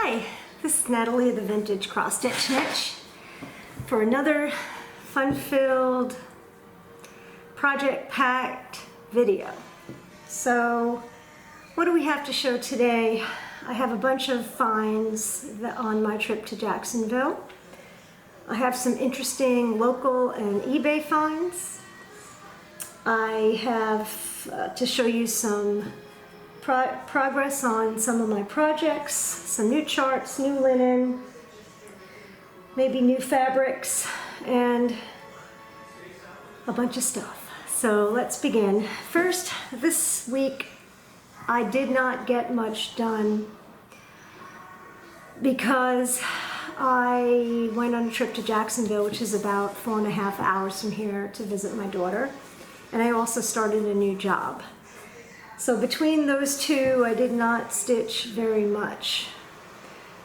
Hi, this is Natalie of the Vintage Cross Stitch Niche for another fun-filled, project-packed video. So, what do we have to show today? I have a bunch of finds on my trip to Jacksonville. I have some interesting local and eBay finds. I have to show you some progress on some of my projects, some new charts, new linen, maybe new fabrics, and a bunch of stuff. So let's begin. First, this week I did not get much done because I went on a trip to Jacksonville, which is about 4.5 hours from here, to visit my daughter, and I also started a new job. So between those two, I did not stitch very much.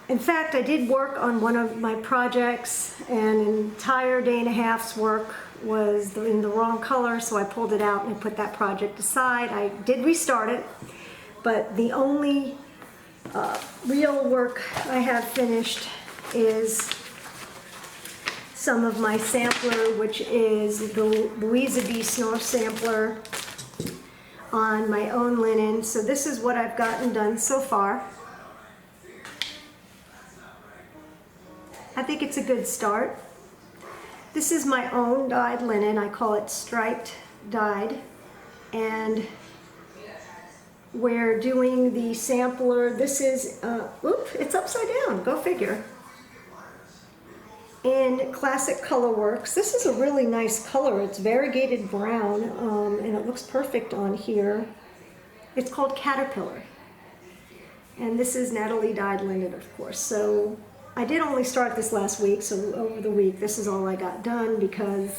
In fact, I did work on one of my projects, and an entire day and a half's work was in the wrong color, so I pulled it out and I put that project aside. I did restart it, but the only real work I have finished is some of my sampler, which is the Louisa B. Snorf sampler on my own linen. So this is what I've gotten done so far. I think it's a good start. This is my own dyed linen. I call it striped dyed, and we're doing the sampler. This is it's upside down, go figure, in Classic Colorworks. This is a really nice color. It's variegated brown, and it looks perfect on here. It's called Caterpillar. And this is Natalie dyed linen, of course. So I did only start this last week, so over the week, this is all I got done because,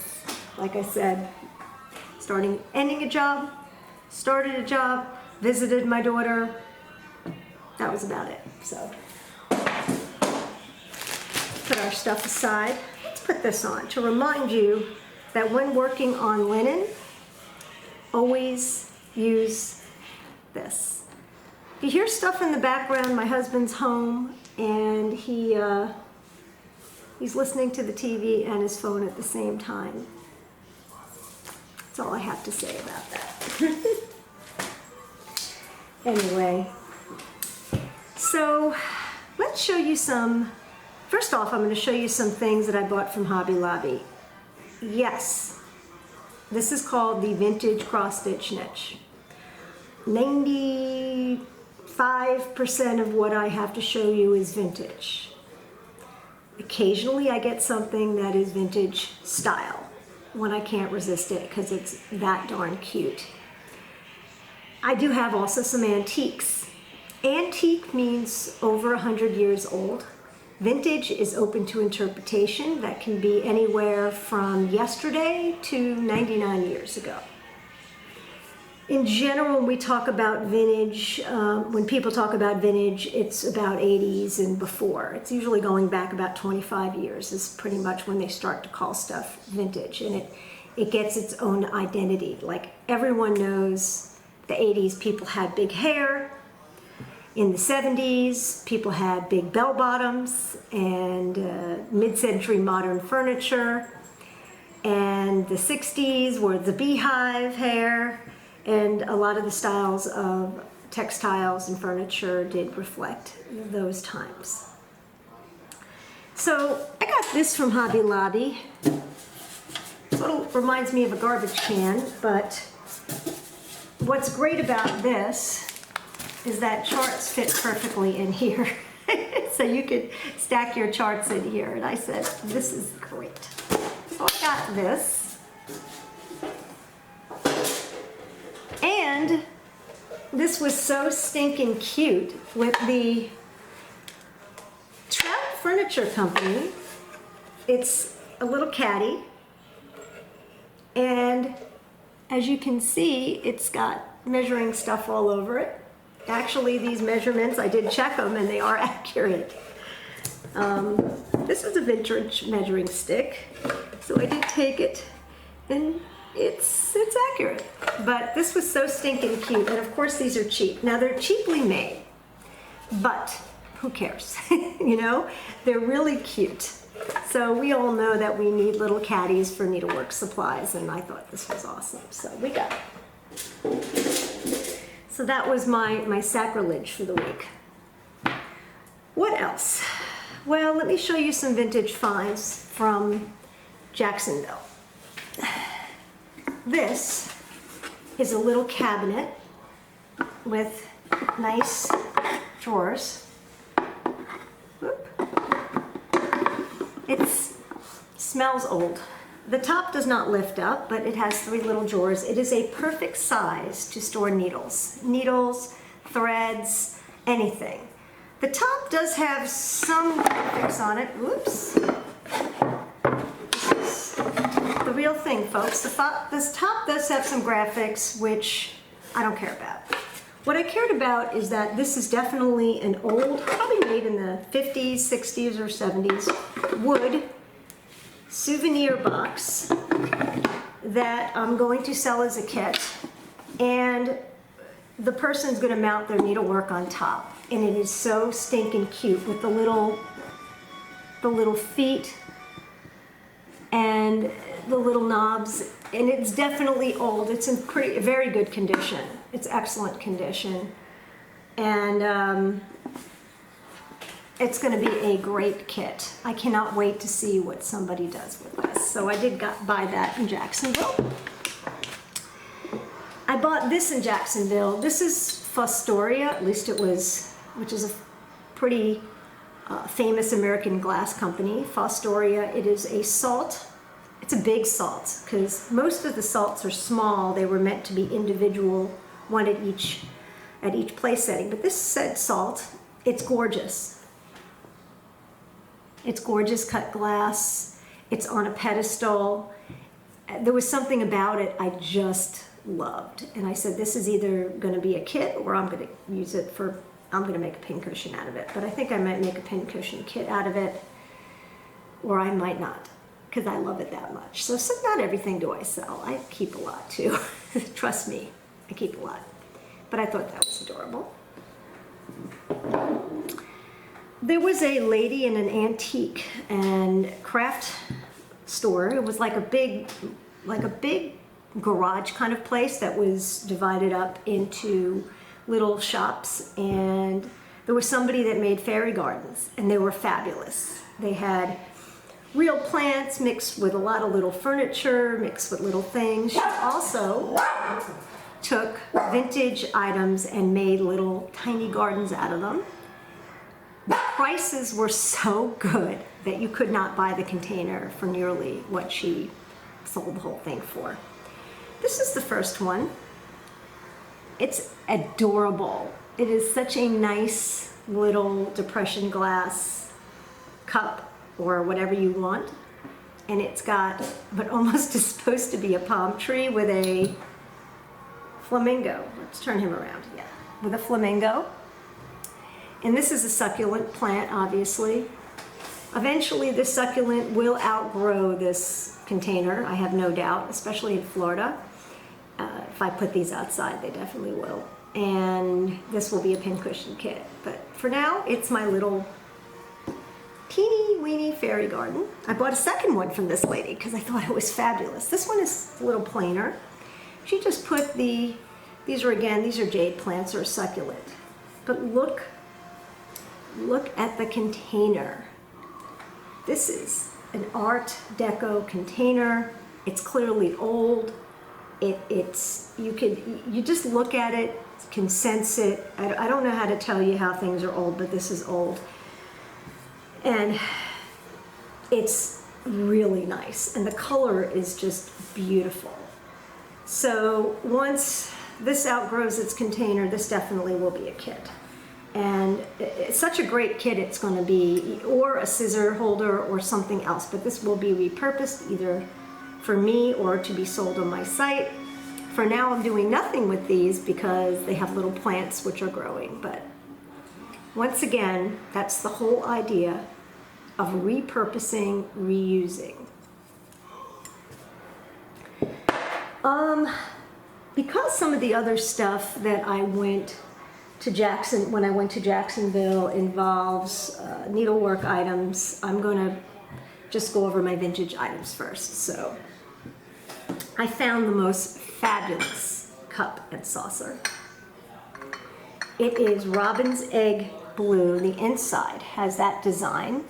like I said, ending a job, started a job, visited my daughter. That was about it. So put our stuff aside. Let's put this on to remind you that when working on linen, always use this. If you hear stuff in the background, my husband's home, and he's listening to the TV and his phone at the same time. That's all I have to say about that. Anyway, so let's show you some. First off, I'm going to show you some things that I bought from Hobby Lobby. Yes, this is called the Vintage Cross Stitch Niche. 95% of what I have to show you is vintage. Occasionally I get something that is vintage style when I can't resist it because it's that darn cute. I do have also some antiques. Antique means over 100 years old. Vintage is open to interpretation. That can be anywhere from yesterday to 99 years ago. In general, when we talk about vintage, when people talk about vintage, it's about 80s and before. It's usually going back about 25 years is pretty much when they start to call stuff vintage, and it gets its own identity. Like everyone knows the 80s, people had big hair. In the 70s, people had big bell bottoms and mid-century modern furniture. And the 60s were the beehive hair, and a lot of the styles of textiles and furniture did reflect those times. So I got this from Hobby Lobby. Sort of reminds me of a garbage can, but what's great about this is that charts fit perfectly in here. So you could stack your charts in here. And I said, this is great. So I got this. And this was so stinking cute with the Trout Furniture Company. It's a little caddy. And as you can see, it's got measuring stuff all over it. Actually, these measurements, I did check them and they are accurate. This is a vintage measuring stick, so I did take it, and it's accurate. But this was so stinking cute, and of course these are cheap. Now they're cheaply made, but who cares? You know, they're really cute. So we all know that we need little caddies for needlework supplies, and I thought this was awesome, so we got it. So that was my sacrilege for the week. What else? Well, let me show you some vintage finds from Jacksonville. This is a little cabinet with nice drawers. Whoop. It smells old. The top does not lift up, but it has 3 little drawers. It is a perfect size to store needles. Needles, threads, anything. The top does have some graphics on it. Oops. This is the real thing, folks. This top does have some graphics, which I don't care about. What I cared about is that this is definitely an old, probably made in the 50s, 60s, or 70s, wood souvenir box that I'm going to sell as a kit. And the person's going to mount their needlework on top. And it is so stinking cute with the little feet and the little knobs. And it's definitely old. It's in very good condition. It's excellent condition. And it's going to be a great kit. I cannot wait to see what somebody does with this. So I did buy that in Jacksonville. I bought this in Jacksonville. This is Flosstube, at least it was, which is a pretty famous American glass company. Flosstube, it is a salt. It's a big salt because most of the salts are small. They were meant to be individual, one at each place setting. But this said salt, it's gorgeous. It's gorgeous cut glass. It's on a pedestal. There was something about it I just loved. And I said, this is either going to be a kit or I'm going to use it for, I'm going to make a pincushion out of it. But I think I might make a pincushion kit out of it, or I might not, because I love it that much. So not everything do I sell. I keep a lot too. Trust me, I keep a lot. But I thought that was adorable. There was a lady in an antique and craft store. It was like a big garage kind of place that was divided up into little shops, and there was somebody that made fairy gardens, and they were fabulous. They had real plants mixed with a lot of little furniture, mixed with little things. She also took vintage items and made little tiny gardens out of them. The prices were so good that you could not buy the container for nearly what she sold the whole thing for. This is the first one. It's adorable. It is such a nice little depression glass cup or whatever you want. And it's got what almost is supposed to be a palm tree with a flamingo. Let's turn him around. Yeah, with a flamingo. And this is a succulent plant, obviously. Eventually, this succulent will outgrow this container, I have no doubt, especially in Florida. If I put these outside, they definitely will. And this will be a pincushion kit. But for now, it's my little teeny weeny fairy garden. I bought a second one from this lady because I thought it was fabulous. This one is a little plainer. She just put these are jade plants or succulent. But look at the container. This is an Art Deco container. It's clearly old. You just look at it, can sense it. I don't know how to tell you how things are old, but this is old. And it's really nice. And the color is just beautiful. So once this outgrows its container, this definitely will be a kit. And it's such a great kit it's going to be, or a scissor holder or something else. But this will be repurposed either for me or to be sold on my site. For now, I'm doing nothing with these because they have little plants which are growing. But once again, that's the whole idea of repurposing, reusing. Because some of the other stuff that I went to Jackson, when I went to Jacksonville, involves needlework items. I'm gonna just go over my vintage items first. So I found the most fabulous cup and saucer. It is robin's egg blue. The inside has that design.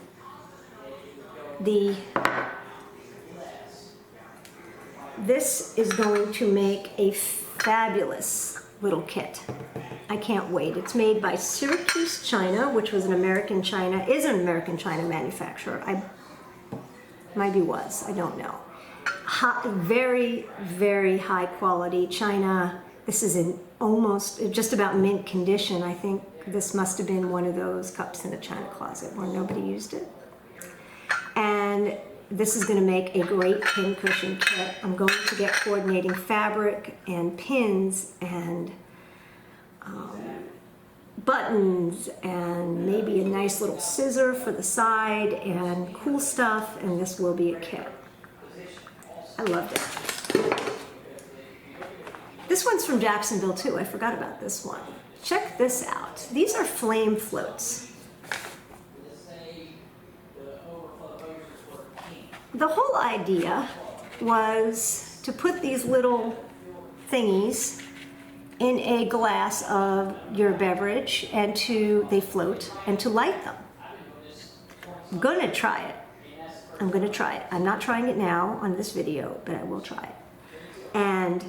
This is going to make a fabulous little kit. I can't wait. It's made by Syracuse China, which was an American China, is an American China manufacturer. Maybe was, I don't know. Very, very high quality China. This is in almost, just about mint condition. I think this must have been one of those cups in a china closet where nobody used it. And this is going to make a great pin cushion kit. I'm going to get coordinating fabric and pins and buttons and maybe a nice little scissor for the side and cool stuff, and this will be a kit. I loved it. This one's from Jacksonville too. I forgot about this one. Check this out. These are flame floats. The whole idea was to put these little thingies in a glass of your beverage and they float, and to light them. I'm gonna try it. I'm not trying it now on this video, but I will try it. And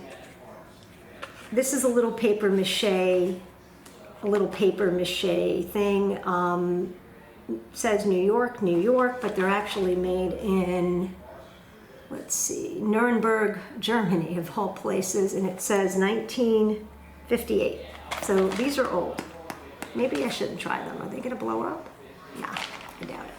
this is a little paper mache thing. Says New York, New York, but they're actually made in, let's see, Nuremberg, Germany, of all places, and it says 1958. So these are old. Maybe I shouldn't try them. Are they gonna blow up? Nah, I doubt it.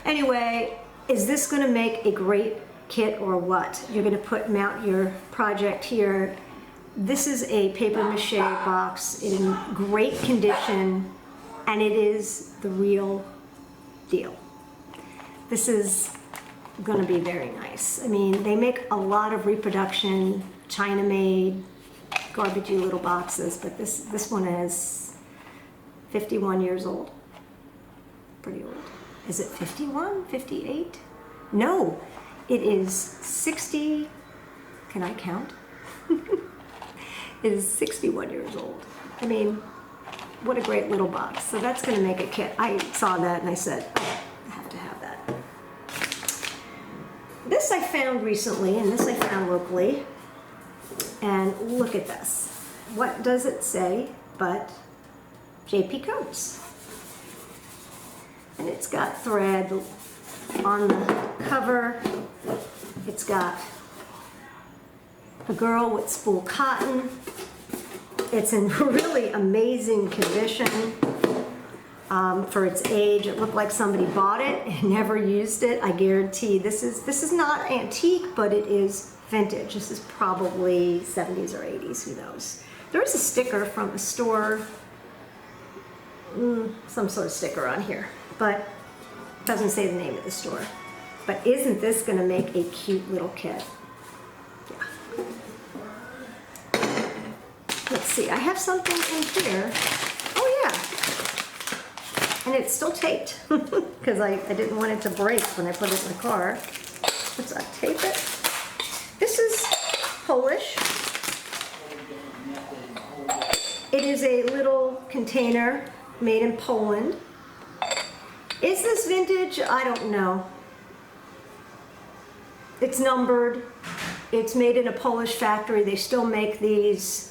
Anyway, is this gonna make a great kit or what? You're gonna mount your project here. This is a paper mache box in great condition, and it is the real deal. This is gonna be very nice. I mean, they make a lot of reproduction, China-made, garbagey little boxes, but this one is 51 years old. Pretty old. Is it 51, 58? No, it is 60, can I count? It is 61 years old. I mean, what a great little box. So that's gonna make a kit. I saw that and I said, oh, I have to have that. This I found recently, and this I found locally. And look at this. What does it say but JP Coats? And it's got thread on the cover. It's got a girl with spool cotton. It's in really amazing condition for its age. It looked like somebody bought it and never used it. I guarantee this is not antique, but it is vintage. This is probably 70s or 80s, who knows. There is a sticker from a store, some sort of sticker on here, but it doesn't say the name of the store. But isn't this gonna make a cute little kit? Let's see, I have something in here. Oh yeah, and it's still taped because I didn't want it to break when I put it in the car. Let's tape it. This is Polish. It is a little container made in Poland. Is this vintage? I don't know. It's numbered. It's made in a Polish factory. They still make these.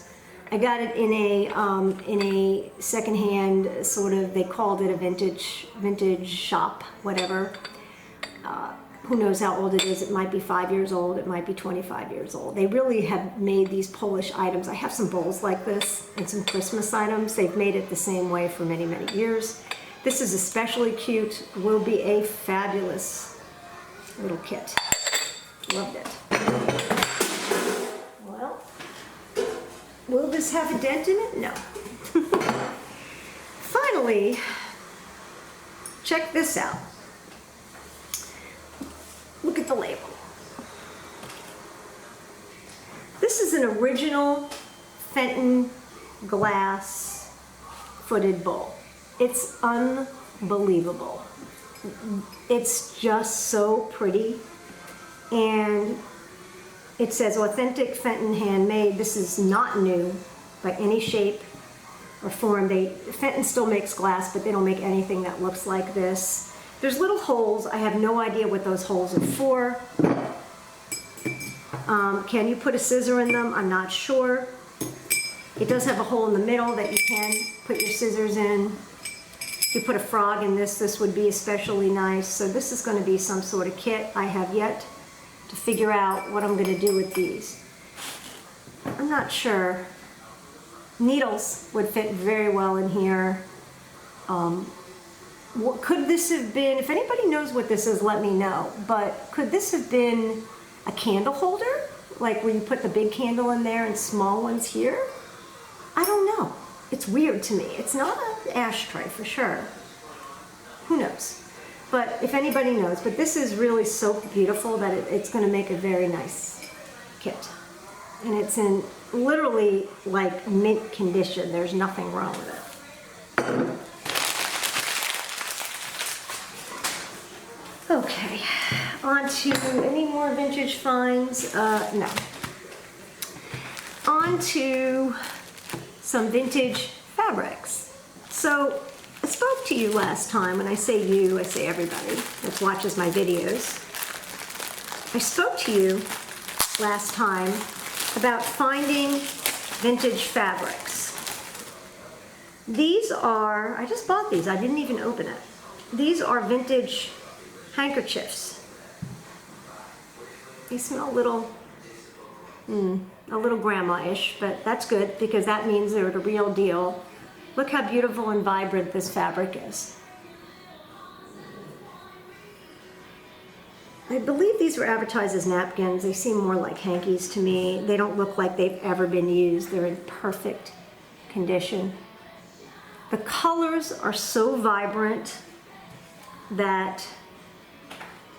I got it in a secondhand sort of, they called it a vintage shop, whatever. Who knows how old it is? It might be 5 years old. It might be 25 years old. They really have made these Polish items. I have some bowls like this and some Christmas items. They've made it the same way for many, many years. This is especially cute. Will be a fabulous little kit. Loved it. Well, will this have a dent in it? No. Finally, check this out. Look at the label. This is an original Fenton glass footed bowl. It's unbelievable. It's just so pretty. And it says authentic Fenton handmade. This is not new by any shape or form. Fenton still makes glass, but they don't make anything that looks like this. There's little holes. I have no idea what those holes are for. Can you put a scissor in them? I'm not sure. It does have a hole in the middle that you can put your scissors in. If you put a frog in this, this would be especially nice. So this is going to be some sort of kit. I have yet to figure out what I'm going to do with these. I'm not sure. Needles would fit very well in here. What could this have been? If anybody knows what this is, let me know. But could this have been a candle holder? Like where you put the big candle in there and small ones here? I don't know. It's weird to me. It's not an ashtray for sure. Who knows? But if anybody knows, but this is really so beautiful that it's going to make a very nice kit. And it's in literally like mint condition. There's nothing wrong with it. Okay, on to any more vintage finds? No. On to some vintage fabrics. So I spoke to you last time. When I say you, I say everybody that watches my videos. I spoke to you last time about finding vintage fabrics. These are, I just bought these, I didn't even open it. These are vintage handkerchiefs. They smell a little grandma-ish, but that's good because that means they're the real deal. Look how beautiful and vibrant this fabric is. I believe these were advertised as napkins. They seem more like hankies to me. They don't look like they've ever been used. They're in perfect condition. The colors are so vibrant that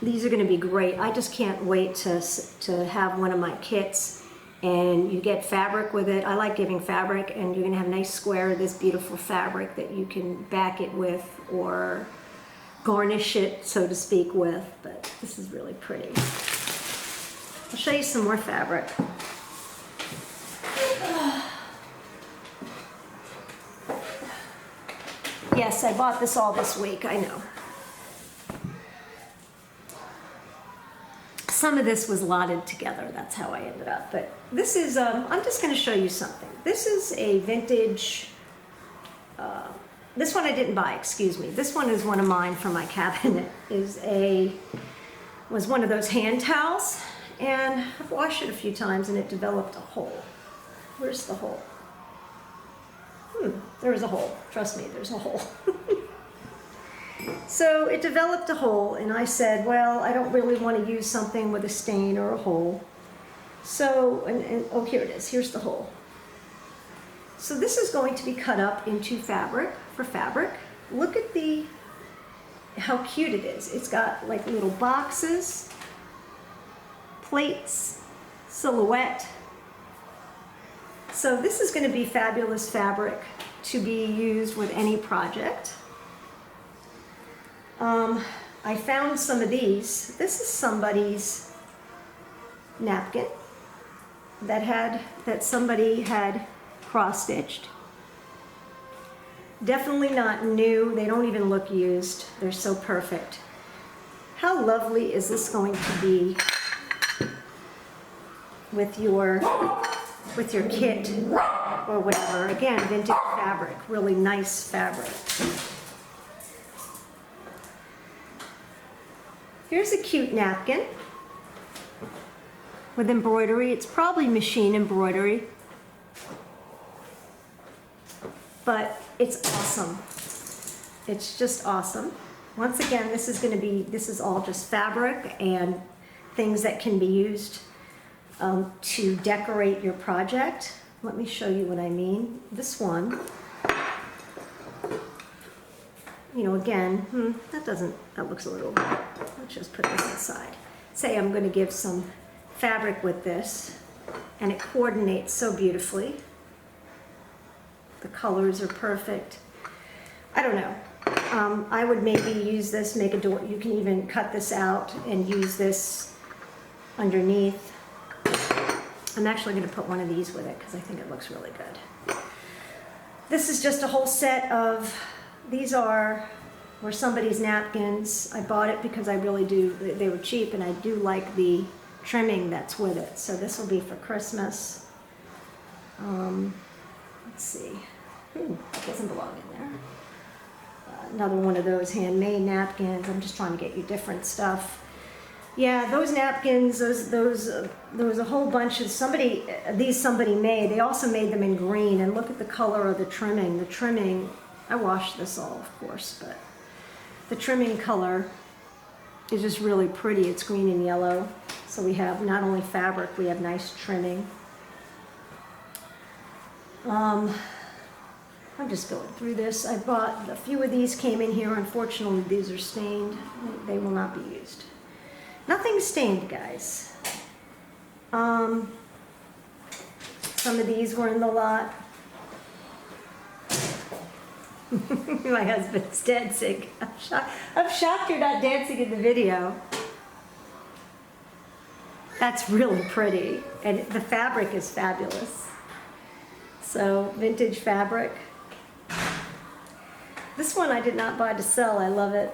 these are going to be great. I just can't wait to have one of my kits and you get fabric with it. I like giving fabric, and you're going to have a nice square of this beautiful fabric that you can back it with or garnish it, so to speak, with. But this is really pretty. I'll show you some more fabric. Yes, I bought this all this week, I know. Some of this was lotted together, that's how I ended up. But this is, I'm just going to show you something. This is a vintage, this one I didn't buy, excuse me. This one is one of mine from my cabinet. Was one of those hand towels, and I've washed it a few times and it developed a hole. Where's the hole? There's a hole. Trust me, there's a hole. So it developed a hole, and I said, well, I don't really want to use something with a stain or a hole. So, oh, here it is. Here's the hole. So this is going to be cut up into fabric for fabric. Look at how cute it is. It's got like little boxes, plates, silhouette. So this is going to be fabulous fabric to be used with any project. I found some of these. This is somebody's napkin that somebody had cross-stitched. Definitely not new. They don't even look used. They're so perfect. How lovely is this going to be with your kit or whatever? Again, vintage fabric, really nice fabric. Here's a cute napkin with embroidery. It's probably machine embroidery, but it's awesome. It's just awesome. Once again, this is all just fabric and things that can be used to decorate your project. Let me show you what I mean. This one, you know, again, that looks a little, let's just put this aside. Say I'm going to give some fabric with this, and it coordinates so beautifully. The colors are perfect. I don't know. I would maybe use this, make a door. You can even cut this out and use this underneath. I'm actually going to put one of these with it because I think it looks really good. This is just a whole set of, these were somebody's napkins. I bought it because I really do, they were cheap, and I do like the trimming that's with it. So this will be for Christmas. Let's see. It doesn't belong in there. Another one of those handmade napkins. I'm just trying to get you different stuff. Yeah, those napkins, there was a whole bunch of somebody made. They also made them in green, and look at the color of the trimming. The trimming, I washed this all, of course, but the trimming color is just really pretty. It's green and yellow. So we have not only fabric, we have nice trimming. I'm just going through this. I bought a few of these, came in here. Unfortunately, these are stained. They will not be used. Nothing's stained, guys. Some of these were in the lot. My husband's dancing. I'm shocked you're not dancing in the video. That's really pretty. And the fabric is fabulous. So, vintage fabric. This one I did not buy to sell. I love it.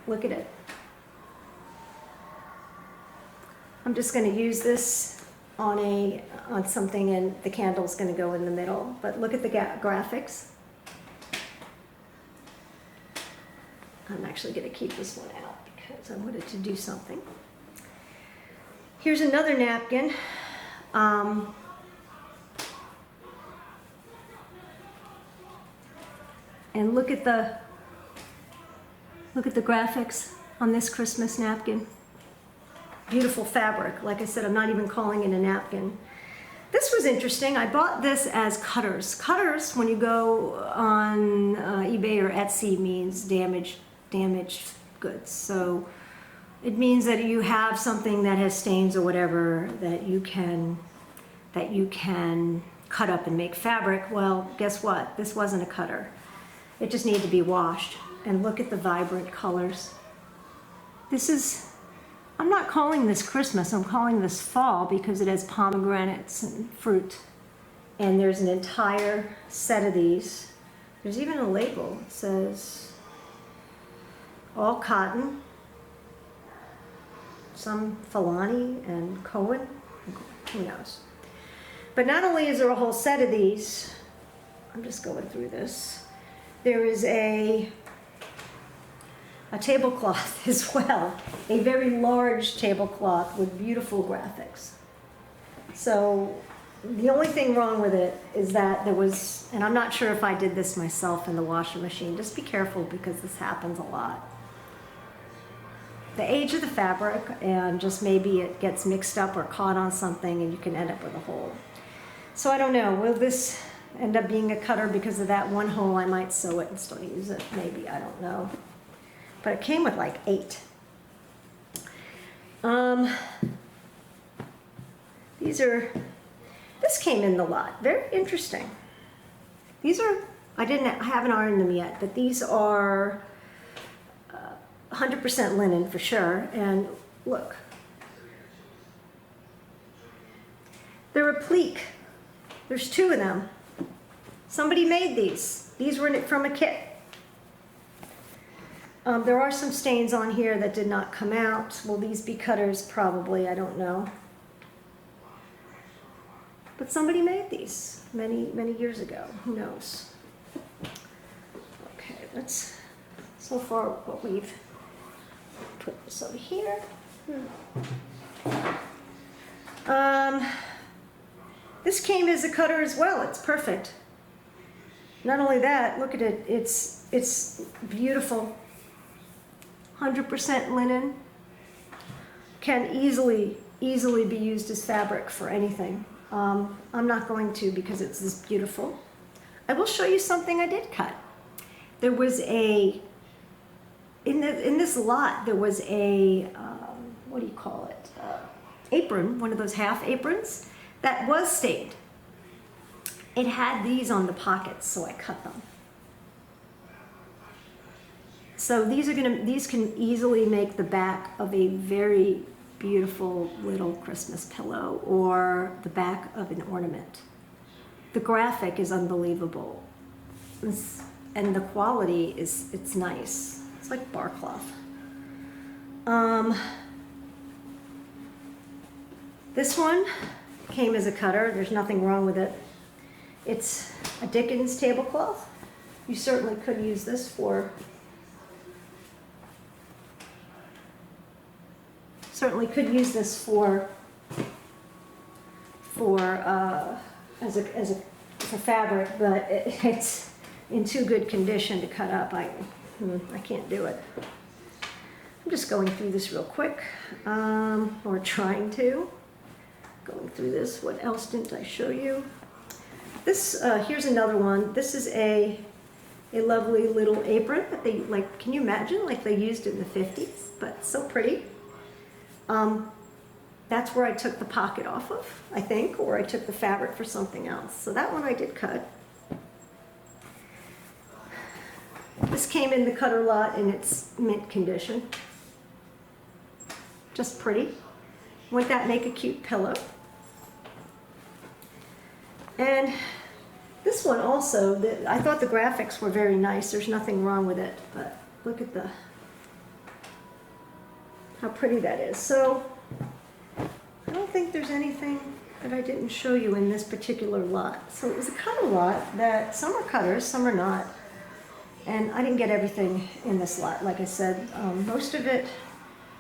Look at it. I'm just going to use this on something, and the candle's going to go in the middle. But look at the graphics. I'm actually going to keep this one out because I wanted to do something. Here's another napkin. And look at the graphics on this Christmas napkin. Beautiful fabric. Like I said, I'm not even calling it a napkin. This was interesting. I bought this as cutters. Cutters, when you go on eBay or Etsy, means damaged goods. So it means that you have something that has stains or whatever that you can cut up and make fabric. Well, guess what? This wasn't a cutter. It just needed to be washed. And look at the vibrant colors. I'm not calling this Christmas, I'm calling this fall because it has pomegranates and fruit. And there's an entire set of these. There's even a label. It says all cotton, some Fulani and Cohen, who knows. But not only is there a whole set of these, I'm just going through this. There is a tablecloth as well, a very large tablecloth with beautiful graphics. So the only thing wrong with it is that there was, and I'm not sure if I did this myself in the washing machine, just be careful because this happens a lot. The age of the fabric, and just maybe it gets mixed up or caught on something and you can end up with a hole. So I don't know, will this end up being a cutter because of that one hole? I might sew it and still use it, maybe, I don't know. But it came with like 8. This came in the lot, very interesting. These are, I haven't ironed them yet, but these are 100% linen for sure. And look, they're applique. There's 2 of them. Somebody made these. These were from a kit. There are some stains on here that did not come out. Will these be cutters? Probably, I don't know. But somebody made these many, many years ago. Who knows? Okay, that's so far what we've put this over here. This came as a cutter as well. It's perfect. Not only that, look at it. It's beautiful. 100% linen. Can easily be used as fabric for anything. I'm not going to because it's this beautiful. I will show you something I did cut. There was in this lot, there was a, what do you call it? Apron, one of those half aprons that was stained. It had these on the pockets, so I cut them. So these can easily make the back of a very beautiful little Christmas pillow or the back of an ornament. The graphic is unbelievable. And the quality it's nice. It's like bar cloth. This one came as a cutter. There's nothing wrong with it. It's a Dickens tablecloth. You certainly could use this for as a fabric, but it's in too good condition to cut up. I can't do it. I'm just going through this real quick, or trying to. Going through this. What else didn't I show you? This here's another one. This is a lovely little apron that they can you imagine, like they used in the 50s, but so pretty. That's where I took the pocket off of, I think, or I took the fabric for something else. So that one I did cut. This came in the cutter lot in its mint condition. Just pretty. Wouldn't that make a cute pillow? And this one also, I thought the graphics were very nice. There's nothing wrong with it, but look at how pretty that is. So I don't think there's anything that I didn't show you in this particular lot. So it was a cutter lot that some are cutters, some are not. And I didn't get everything in this lot. Like I said, most of it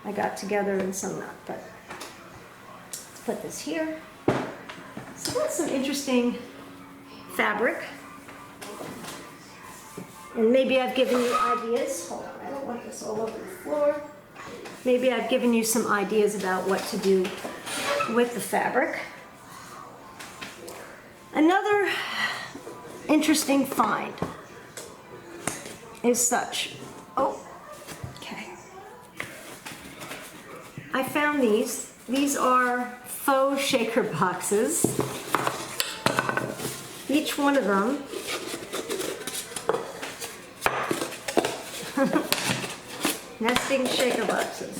I got together and some not. But let's put this here. So that's some interesting fabric. And maybe I've given you ideas. Hold on, I don't want this all over the floor. Maybe I've given you some ideas about what to do with the fabric. Another interesting find is such. Oh, okay. I found these. These are faux shaker boxes. Each one of them nesting shaker boxes.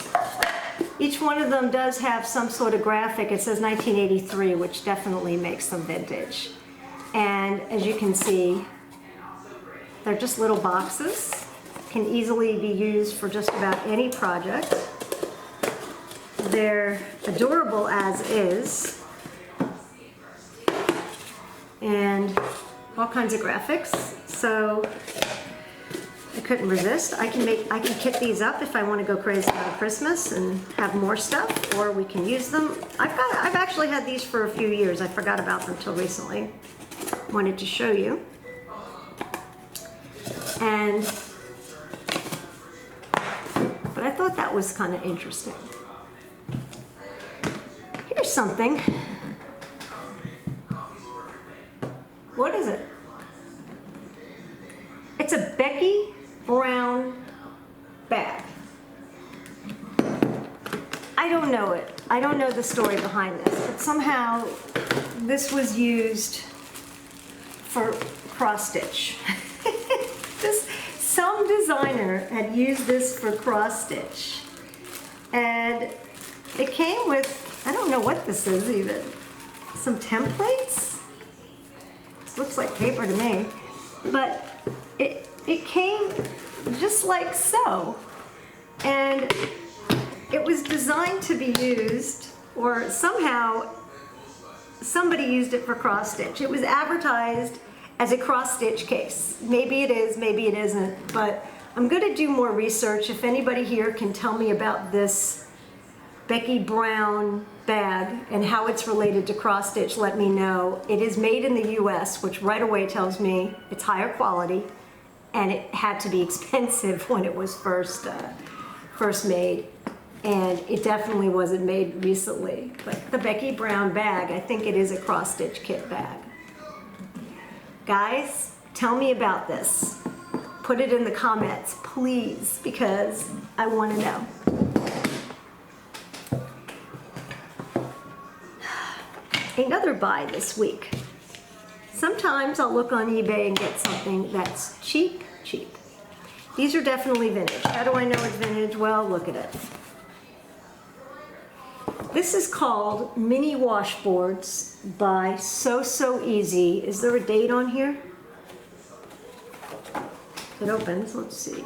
Each one of them does have some sort of graphic. It says 1983, which definitely makes them vintage. And as you can see, they're just little boxes. Can easily be used for just about any project. They're adorable as is. And all kinds of graphics. So I couldn't resist. I can kit these up if I want to go crazy on Christmas and have more stuff, or we can use them. I've actually had these for a few years. I forgot about them till recently. Wanted to show you. But I thought that was kind of interesting. Here's something. What is it? It's a Becky Brown bag. I don't know it. I don't know the story behind this, but somehow this was used for cross stitch. Some designer had used this for cross stitch, and it came with, I don't know what this is even, some templates. This looks like paper to me, but it came just like so, and it was designed to be used, or somehow somebody used it for cross stitch. It was advertised as a cross stitch case. Maybe it is, maybe it isn't, but I'm going to do more research. If anybody here can tell me about this Becky Brown bag and how it's related to cross stitch, let me know. It is made in the US, which right away tells me it's higher quality, and it had to be expensive when it was first made, and it definitely wasn't made recently. But the Becky Brown bag, I think it is a cross stitch kit bag. Guys, tell me about this. Put it in the comments, please, because I want to know. Another buy this week. Sometimes I'll look on eBay and get something that's cheap. These are definitely vintage. How do I know it's vintage? Well, look at it. This is called Mini Washboards by So Easy. Is there a date on here? It opens, let's see.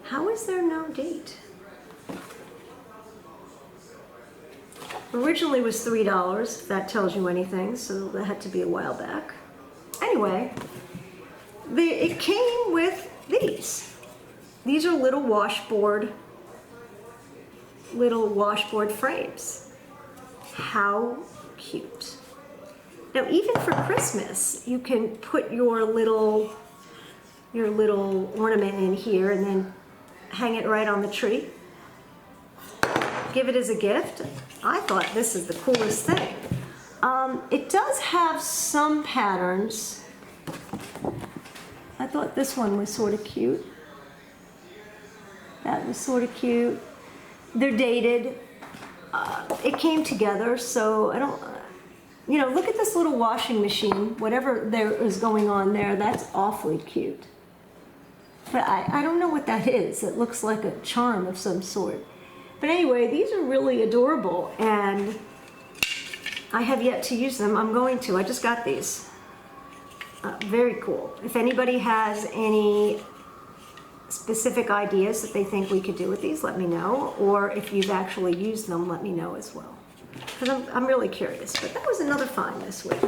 How is there no date? Originally was $3, if that tells you anything, so that had to be a while back. Anyway, it came with these. These are little washboard frames. How cute. Now, even for Christmas, you can put your little ornament in here and then hang it right on the tree. Give it as a gift. I thought this is the coolest thing. It does have some patterns. I thought this one was sort of cute. That was sort of cute. They're dated. It came together, so I don't, look at this little washing machine. Whatever there is going on there, that's awfully cute. But I don't know what that is. It looks like a charm of some sort. But anyway, these are really adorable, and I have yet to use them. I'm going to. I just got these. Very cool. If anybody has any specific ideas that they think we could do with these, let me know. Or if you've actually used them, let me know as well. Because I'm really curious. But that was another find this week.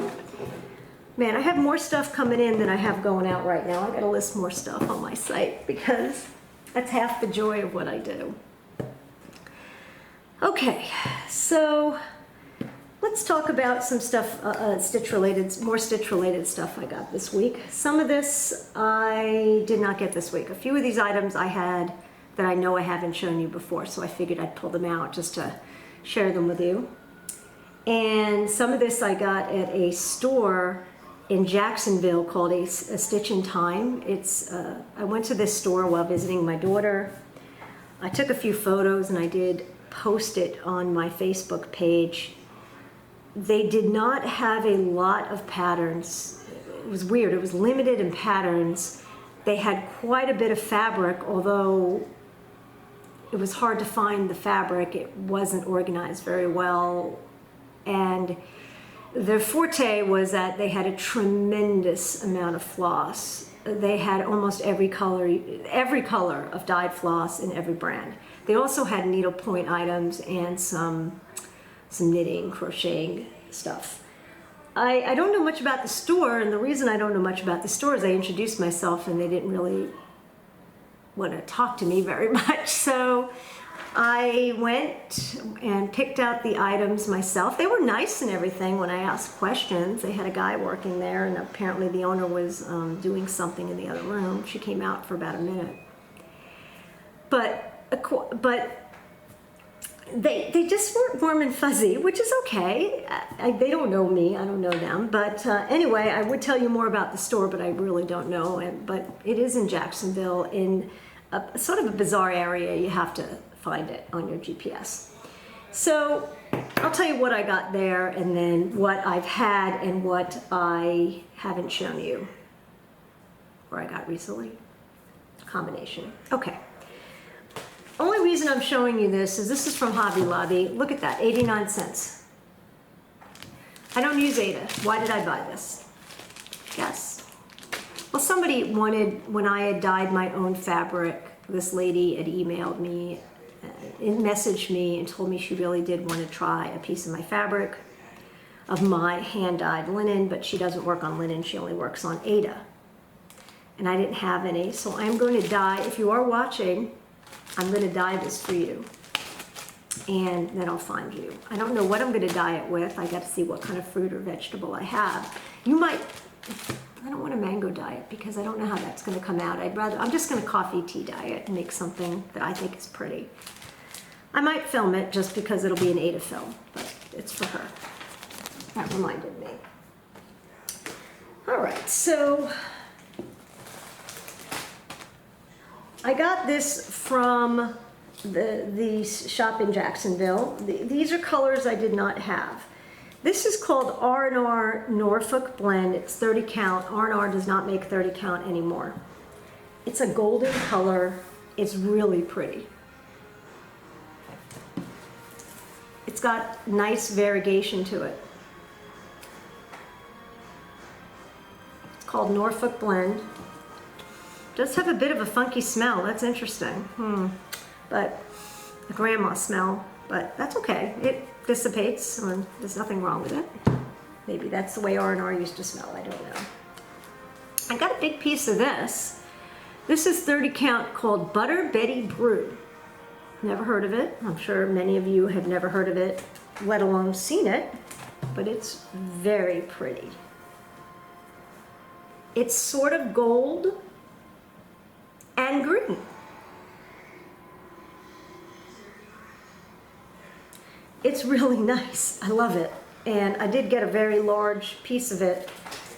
Man, I have more stuff coming in than I have going out right now. I got to list more stuff on my site because that's half the joy of what I do. Okay, so let's talk about some stuff, more stitch-related stuff I got this week. Some of this I did not get this week. A few of these items I had that I know I haven't shown you before, so I figured I'd pull them out just to share them with you. And some of this I got at a store in Jacksonville called a Stitch in Time. I went to this store while visiting my daughter. I took a few photos and I did post it on my Facebook page. They did not have a lot of patterns. It was weird. It was limited in patterns. They had quite a bit of fabric, although it was hard to find the fabric. It wasn't organized very well. And their forte was that they had a tremendous amount of floss. They had almost every color of dyed floss in every brand. They also had needlepoint items and some knitting, crocheting stuff. I don't know much about the store, and the reason I don't know much about the store is I introduced myself and they didn't really want to talk to me very much. So I went and picked out the items myself. They were nice and everything when I asked questions. They had a guy working there, and apparently the owner was doing something in the other room. She came out for about a minute. But they just weren't warm and fuzzy, which is okay. They don't know me, I don't know them. But anyway, I would tell you more about the store, but I really don't know. But it is in Jacksonville, in a sort of a bizarre area. You have to find it on your GPS. So I'll tell you what I got there, and then what I've had and what I haven't shown you, or I got recently. Combination. Okay. Only reason I'm showing you this is from Hobby Lobby. Look at that, 89 cents. I don't use Ada. Why did I buy this? Guess. Well, somebody wanted, when I had dyed my own fabric, this lady had emailed me and messaged me and told me she really did want to try a piece of my fabric, of my hand-dyed linen, but she doesn't work on linen, she only works on Ada. And I didn't have any, so I'm going to dye, if you are watching, I'm going to dye this for you, and then I'll find you. I don't know what I'm going to dye it with. I got to see what kind of fruit or vegetable I have. You might, I don't want to mango dye it because I don't know how that's going to come out. I'm just going to coffee tea dye it and make something that I think is pretty. I might film it just because it'll be an Ada film, but it's for her. That reminded me. All right, so I got this from the shop in Jacksonville. These are colors I did not have. This is called R&R Norfolk Blend. It's 30 count. R&R does not make 30 count anymore. It's a golden color. It's really pretty. It's got nice variegation to it. It's called Norfolk Blend. Does have a bit of a funky smell. That's interesting. But a grandma smell. But that's okay. It dissipates, and there's nothing wrong with it. Maybe that's the way R&R used to smell. I don't know. I got a big piece of this. This is 30 count called Butter Betty Brew. Never heard of it. I'm sure many of you have never heard of it, let alone seen it, but it's very pretty. It's sort of gold and green. It's really nice. I love it. And I did get a very large piece of it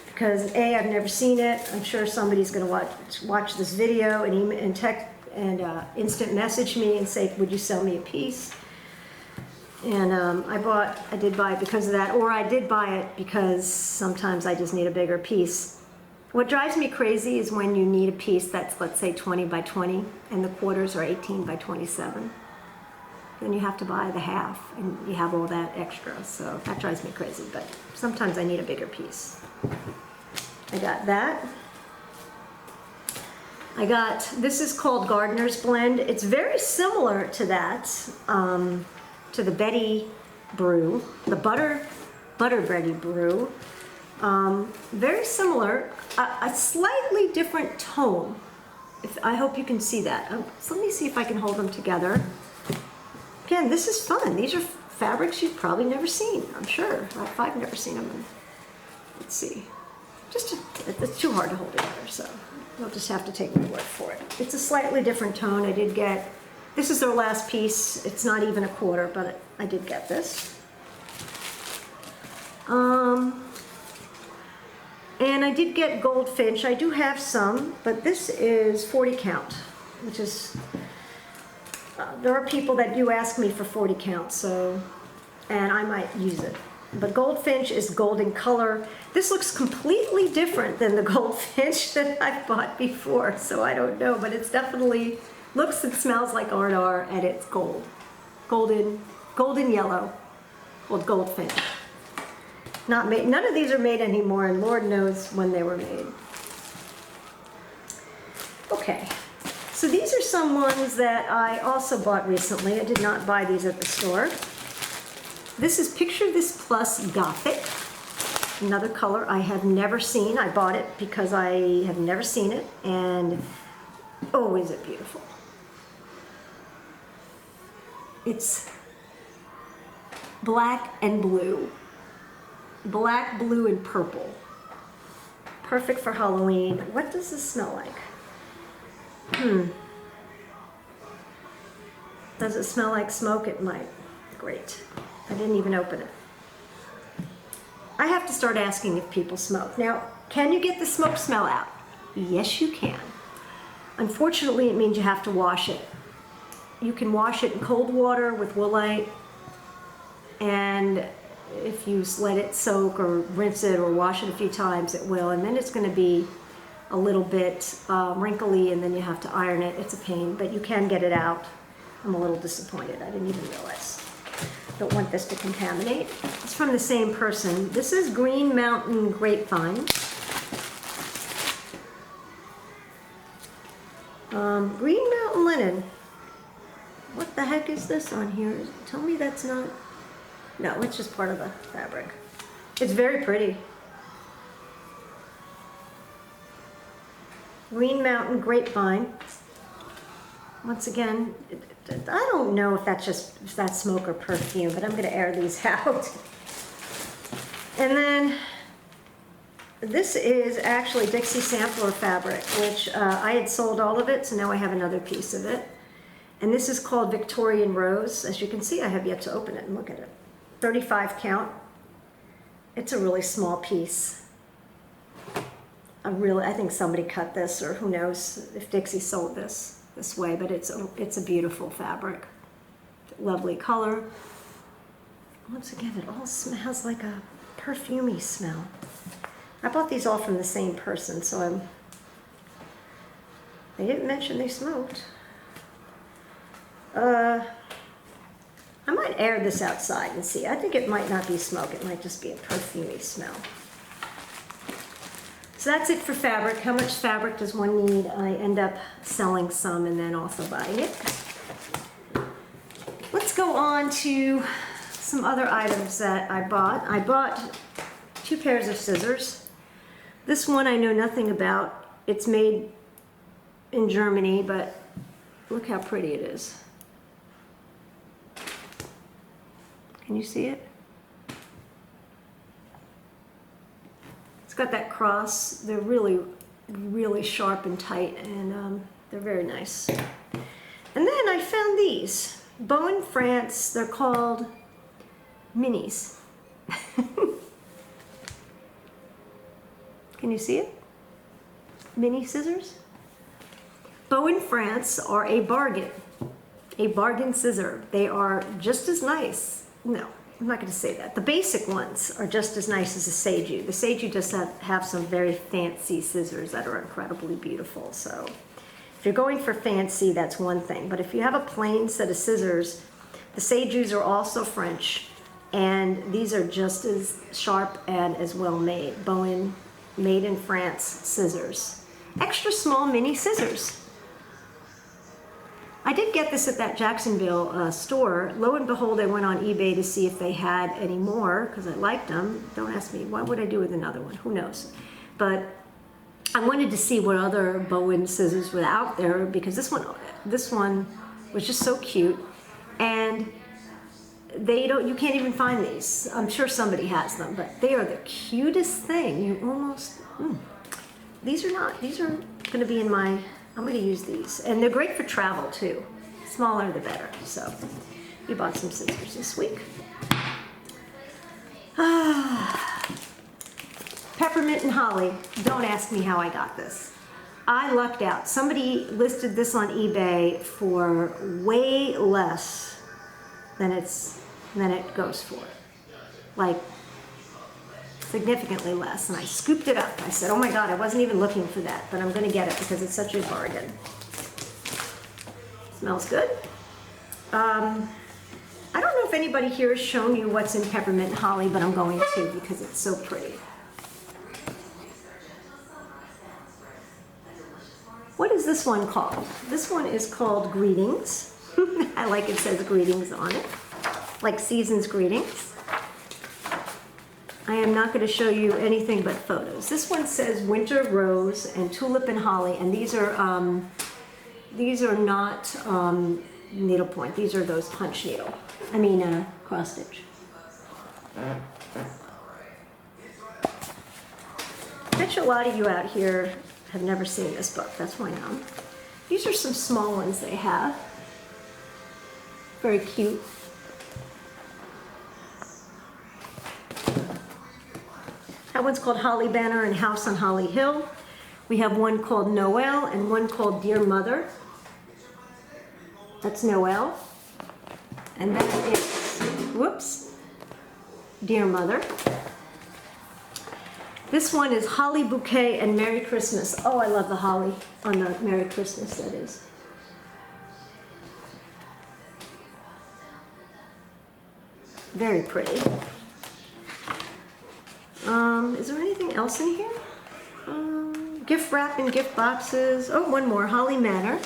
because A, I've never seen it. I'm sure somebody's going to watch this video and email and text and instant message me and say, would you sell me a piece? And I did buy it because of that, or I did buy it because sometimes I just need a bigger piece. What drives me crazy is when you need a piece that's, let's say, 20 by 20 and the quarters are 18 by 27. Then you have to buy the half and you have all that extra. So that drives me crazy, but sometimes I need a bigger piece. I got that. This is called Gardener's Blend. It's very similar to that, to the Betty Brew, the Butter Betty Brew. Very similar, a slightly different tone. I hope you can see that. So let me see if I can hold them together. Again, this is fun. These are fabrics you've probably never seen, I'm sure. I've never seen them. Let's see. It's too hard to hold together, so you'll just have to take my word for it. It's a slightly different tone. I did get, this is their last piece. It's not even a quarter, but I did get this. And I did get Goldfinch. I do have some, but this is 40 count, which is, there are people that do ask me for 40 count, so, and I might use it. But Goldfinch is golden color. This looks completely different than the Goldfinch that I've bought before, so I don't know, but it's definitely looks and smells like R&R, and it's gold. Golden yellow, called Goldfinch. Not made, none of these are made anymore, and Lord knows when they were made. Okay, so these are some ones that I also bought recently. I did not buy these at the store. This is Picture This Plus Gothic, another color I have never seen. I bought it because I have never seen it, and oh, is it beautiful. It's black and blue. Black, blue, and purple. Perfect for Halloween. What does this smell like? Does it smell like smoke? It might. Great. I didn't even open it. I have to start asking if people smoke. Now, can you get the smoke smell out? Yes, you can. Unfortunately, it means you have to wash it. You can wash it in cold water with Woolite, and if you let it soak or rinse it or wash it a few times, it will, and then it's going to be a little bit wrinkly, and then you have to iron it. It's a pain, but you can get it out. I'm a little disappointed. I didn't even realize. Don't want this to contaminate. It's from the same person. This is Green Mountain Grapevine. Green Mountain Linen. What the heck is this on here? Tell me that's not... No, it's just part of the fabric. It's very pretty. Green Mountain Grapevine. Once again, I don't know if that's smoke or perfume, but I'm going to air these out. And then this is actually Dixie Sampler fabric, which I had sold all of it, so now I have another piece of it. And this is called Victorian Rose. As you can see, I have yet to open it and look at it. 35 count. It's a really small piece. I think somebody cut this, or who knows if Dixie sold this way, but it's a beautiful fabric. Lovely color. Once again, it all smells like a perfumey smell. I bought these all from the same person, so They didn't mention they smoked. I might air this outside and see. I think it might not be smoke. It might just be a perfumey smell. So that's it for fabric. How much fabric does one need? I end up selling some and then also buying it. Let's go on to some other items that I bought. I bought 2 pairs of scissors. This one I know nothing about. It's made in Germany, but look how pretty it is. Can you see it? It's got that cross. They're really, really sharp and tight, and they're very nice. And then I found these. Beau in France. They're called minis. Can you see it? Mini scissors. Beau in France are a bargain scissor. They are just as nice. No, I'm not going to say that. The basic ones are just as nice as the Seiju. The Seiju does have some very fancy scissors that are incredibly beautiful. So if you're going for fancy, that's one thing. But if you have a plain set of scissors, the Seijus are also French. And these are just as sharp and as well made. Beau made in France scissors. Extra small mini scissors. I did get this at that Jacksonville store. Lo and behold, I went on eBay to see if they had any more because I liked them. Don't ask me, what would I do with another one? Who knows? But I wanted to see what other Beau scissors were out there because this one was just so cute. And you can't even find these. I'm sure somebody has them, but they are the cutest thing. You almost, these are going to be in my, I'm going to use these. And they're great for travel too. Smaller the better. So we bought some scissors this week. Peppermint and Holly. Don't ask me how I got this. I lucked out. Somebody listed this on eBay for way less than it goes for. Like significantly less, and I scooped it up. I said, oh my God, I wasn't even looking for that, but I'm going to get it because it's such a bargain. Smells good. I don't know if anybody here has shown you what's in Peppermint and Holly, but I'm going to because it's so pretty. What is this one called? This one is called Greetings. I like it says Greetings on it, like Season's Greetings. I am not going to show you anything but photos. This one says Winter Rose and Tulip and Holly, and these are not needlepoint. These are those punch needle. Cross stitch. I bet you a lot of you out here have never seen this book. That's why not. These are some small ones they have. Very cute. That one's called Holly Banner and House on Holly Hill. We have one called Noel and one called Dear Mother. That's Noel. And that is, whoops, Dear Mother. This one is Holly Bouquet and Merry Christmas. Oh, I love the holly on the Merry Christmas, that is. Very pretty. Is there anything else in here? Gift wrap and gift boxes. Oh, one more, Holly Manor.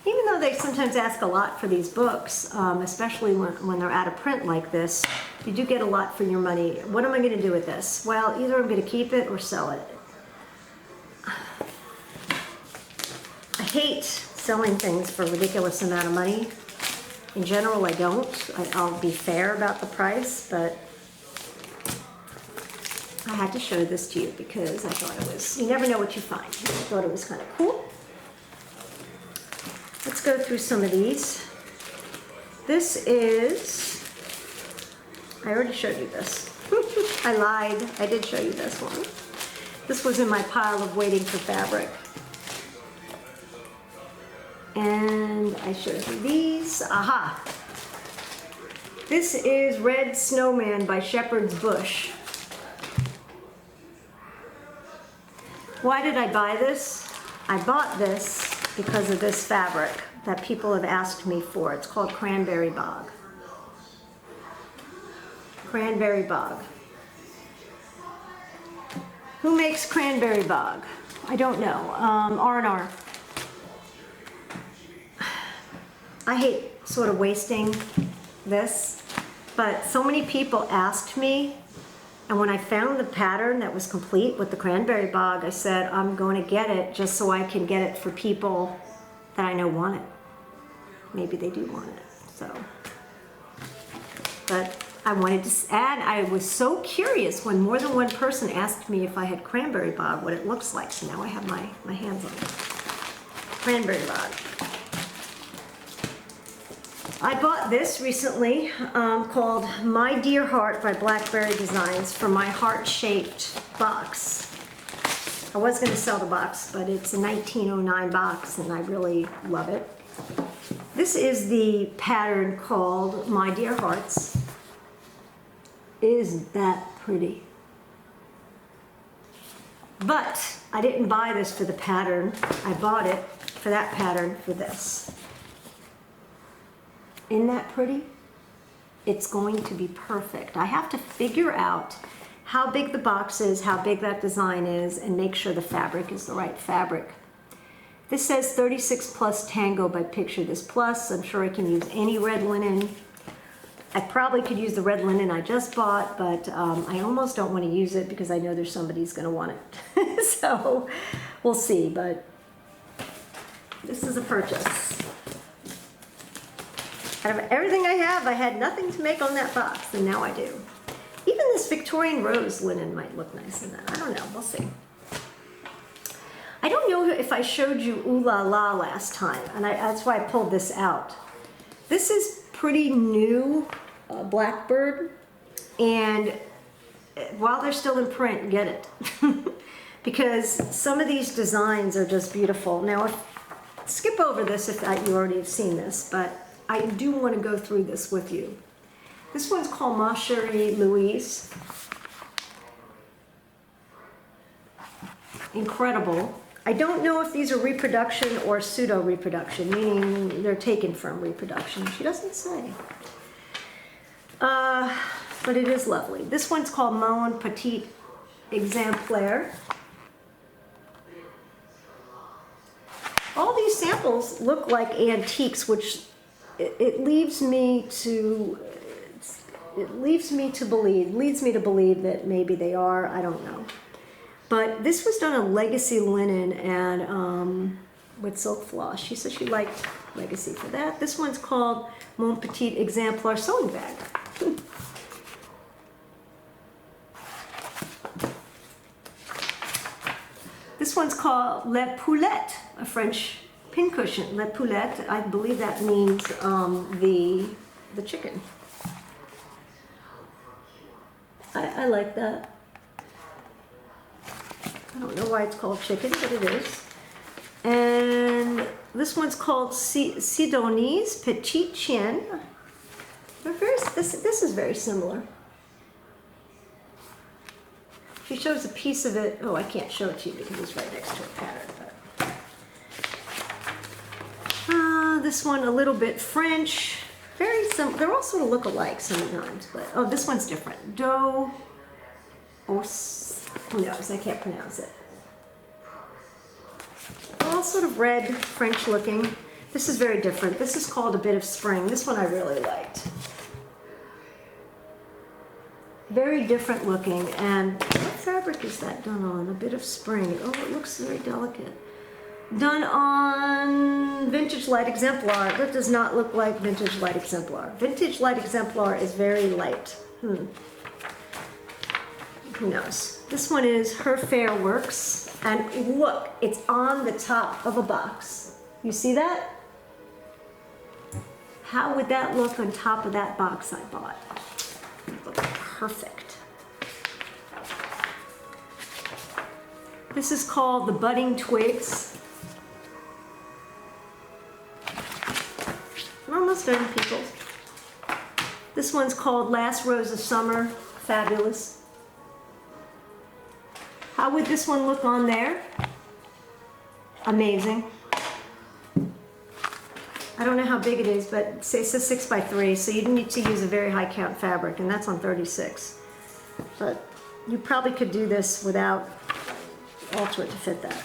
Even though they sometimes ask a lot for these books, especially when they're out of print like this, you do get a lot for your money. What am I going to do with this? Well, either I'm going to keep it or sell it. I hate selling things for a ridiculous amount of money. In general, I don't. I'll be fair about the price, but I had to show this to you because I thought it was, you never know what you find. I thought it was kind of cool. Let's go through some of these. This is, I already showed you this. I lied. I did show you this one. This was in my pile of waiting for fabric. And I showed you these. Aha! This is Red Snowman by Shepherd's Bush. Why did I buy this? I bought this because of this fabric that people have asked me for. It's called Cranberry Bog. Cranberry Bog. Who makes Cranberry Bog? I don't know. R&R. I hate sort of wasting this, but so many people asked me, and when I found the pattern that was complete with the Cranberry Bog, I said, I'm going to get it just so I can get it for people that I know want it. Maybe they do want it, so. But I wanted to add, I was so curious when more than one person asked me if I had Cranberry Bog, what it looks like. So now I have my hands on it. Cranberry Bog. I bought this recently called My Dear Heart by Blackburn Designs for my heart-shaped box. I was going to sell the box, but it's a 1909 box and I really love it. This is the pattern called My Dear Hearts. Isn't that pretty? But I didn't buy this for the pattern. I bought it for that pattern for this. Isn't that pretty? It's going to be perfect. I have to figure out how big the box is, how big that design is, and make sure the fabric is the right fabric. This says 36 plus Tango by Picture This Plus. I'm sure I can use any red linen. I probably could use the red linen I just bought, but I almost don't want to use it because I know there's somebody who's going to want it. So we'll see, but this is a purchase. Out of everything I have, I had nothing to make on that box, and now I do. Even this Victorian rose linen might look nice in that. I don't know, we'll see. I don't know if I showed you Ooh La La last time, and that's why I pulled this out. This is pretty new Blackbird, and while they're still in print, get it. Because some of these designs are just beautiful. Now, skip over this if you already have seen this, but I do want to go through this with you. This one's called Ma Chérie Louise. Incredible. I don't know if these are reproduction or pseudo-reproduction, meaning they're taken from reproduction. She doesn't say. But it is lovely. This one's called Mon Petit Exemplaire. All these samples look like antiques, which it leads me to believe that maybe they are. I don't know. But this was done on Legacy linen and with silk floss. She said she liked Legacy for that. This one's called Mon Petit Exemplaire Sewing Bag. This one's called Le Poulette, a French pincushion. Le Poulette, I believe that means the chicken. I like that. I don't know why it's called chicken, but it is. And this one's called Sidonie's Petit Chien. This is very similar. She shows a piece of it. Oh, I can't show it to you because it's right next to a pattern. But this one a little bit French. Very similar. They're all sort of look alike sometimes, but oh, this one's different. Who knows? I can't pronounce it. All sort of red, French looking. This is very different. This is called A Bit of Spring. This one I really liked. Very different looking. And what fabric is that done on? A Bit of Spring. Oh, it looks very delicate. Done on Vintage Light Exemplar. That does not look like Vintage Light Exemplar. Vintage Light Exemplar is very light. Who knows? This one is Her Fair Works. And look, it's on the top of a box. You see that? How would that look on top of that box I bought? It would look perfect. This is called The Budding Twigs. We're almost done, people. This one's called Last Rose of Summer. Fabulous. How would this one look on there? Amazing. I don't know how big it is, but it says 6x3, so you need to use a very high count fabric, and that's on 36. But you probably could do this without alter it to fit that.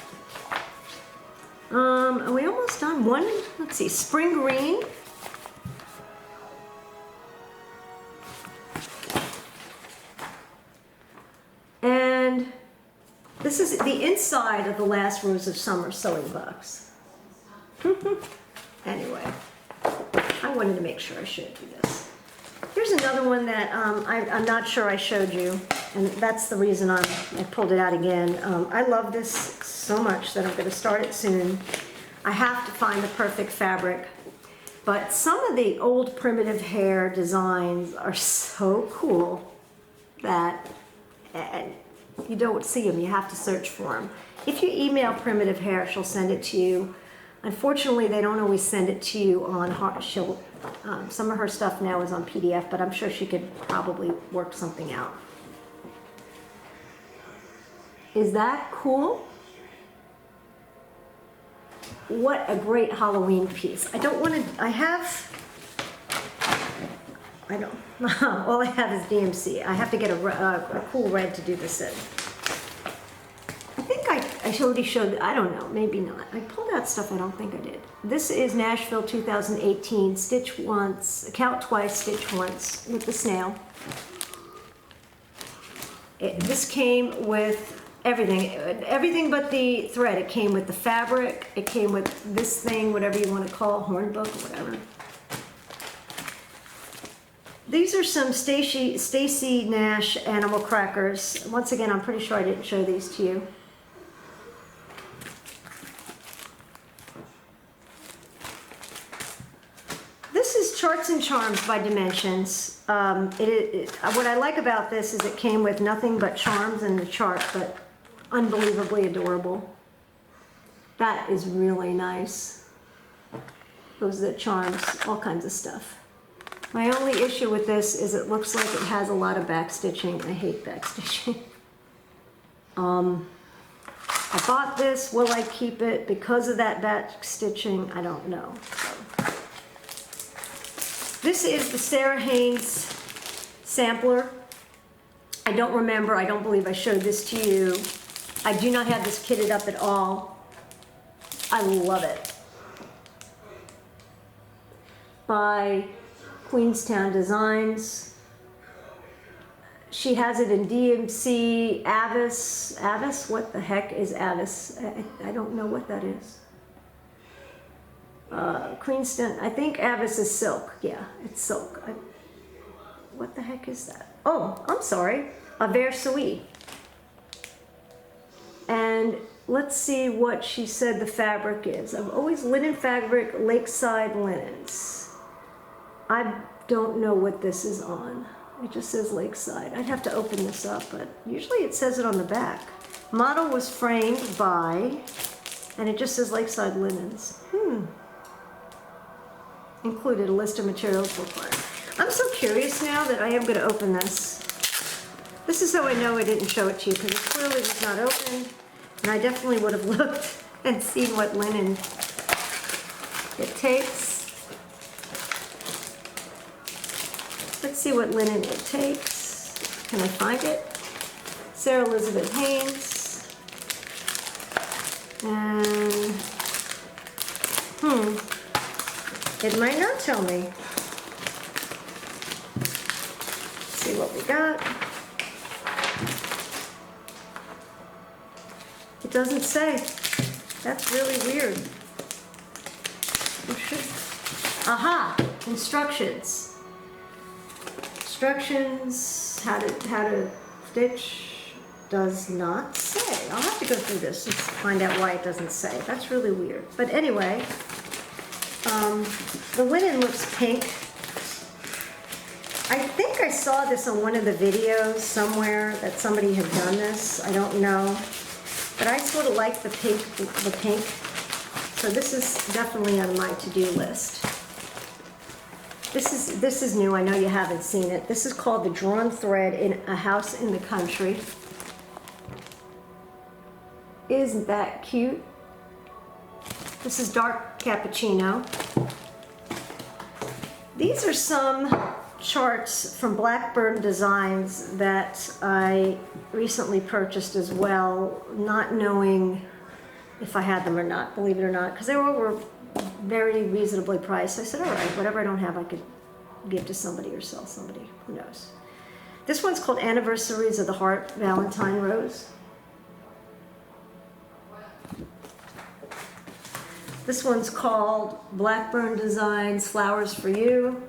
Are we almost done? One, let's see, spring green. And this is the inside of the last Rose of Summer sewing box. Anyway, I wanted to make sure I showed you this. Here's another one that I'm not sure I showed you, and that's the reason I pulled it out again. I love this so much that I'm going to start it soon. I have to find the perfect fabric, but some of the old primitive hair designs are so cool that you don't see them. You have to search for them. If you email Primitive Hair, she'll send it to you. Unfortunately, they don't always send it to you on some of her stuff now is on PDF, but I'm sure she could probably work something out. Is that cool? What a great Halloween piece. All I have is DMC. I have to get a cool red to do this in. I think I already showed, I don't know, maybe not. I pulled out stuff I don't think I did. This is Nashville 2018, stitch once, count twice, stitch once, with the snail. This came with everything but the thread. It came with the fabric, it came with this thing, whatever you want to call it, hornbook or whatever. These are some Stacy Nash animal crackers. Once again, I'm pretty sure I didn't show these to you. This is Charts and Charms by Dimensions. What I like about this is it came with nothing but charms in the chart, but unbelievably adorable. That is really nice. Those are the charms, all kinds of stuff. My only issue with this is it looks like it has a lot of back stitching. I hate back stitching. I bought this. Will I keep it because of that back stitching? I don't know. So. This is the Sarah Haynes sampler. I don't remember. I don't believe I showed this to you. I do not have this kitted up at all. I love it. By Queenstown Designs. She has it in DMC, Avis. Avis? What the heck is Avis? I don't know what that is. Queenstown, I think Avis is silk. Yeah, it's silk. What the heck is that? Oh, I'm sorry. A Versoie. And let's see what she said the fabric is. I've always linen fabric, Lakeside Linens. I don't know what this is on. It just says Lakeside. I'd have to open this up, but usually it says it on the back. Model was framed by, and it just says Lakeside Linens. Included a list of materials required. I'm so curious now that I am going to open this. This is how I know I didn't show it to you, because it clearly was not open, and I definitely would have looked and seen what linen it takes. Let's see what linen it takes. Can I find it? Sarah Elizabeth Haynes. And, it might not tell me. Let's see what we got. It doesn't say. That's really weird. Aha! Instructions. Instructions, how to stitch, does not say. I'll have to go through this and find out why it doesn't say. That's really weird. But anyway, the linen looks pink. I think I saw this on one of the videos somewhere that somebody had done this. I don't know. But I sort of like the pink. So this is definitely on my to-do list. This is new. I know you haven't seen it. This is called The Drawn Thread in a House in the Country. Isn't that cute? This is dark cappuccino. These are some charts from Blackburn Designs that I recently purchased as well, not knowing if I had them or not, believe it or not, because they were very reasonably priced. I said, all right, whatever I don't have, I could give to somebody or sell somebody, who knows. This one's called Anniversaries of the Heart Valentine Rose. This one's called Blackburn Designs Flowers for You.